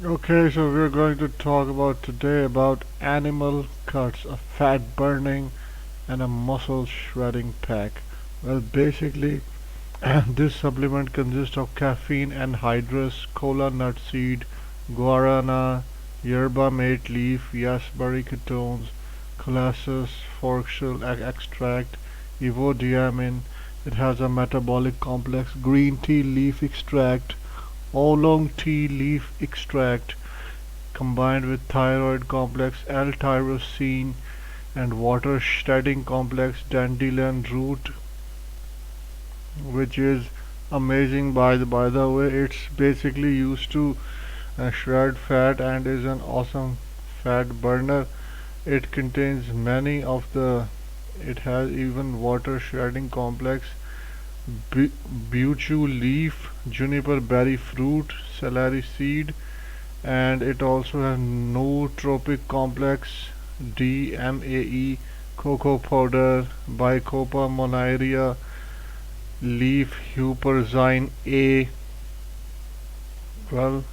Okay, so we're going to talk about today about animal cuts, a fat burning and a muscle shredding pack. Well, basically, this supplement consists of caffeine anhydrous, kola nut seed, guarana, yerba mate leaf, raspberry ketones, colasus, forksel extract, evodiamine. It has a metabolic complex, green tea leaf extract, oolong tea leaf extract, combined with thyroid complex, L-tyrosine, and water shedding complex, dandelion root, which is amazing. By the way, it's basically used to shred fat and is an awesome fat burner. It contains many of the it has even water shedding complex, bechu leaf, juniper berry fruit, celery seed, and it also has nootropic complex, DMAE, cocoa powder, Bacopa monniaria, leaf huperzine A. Well,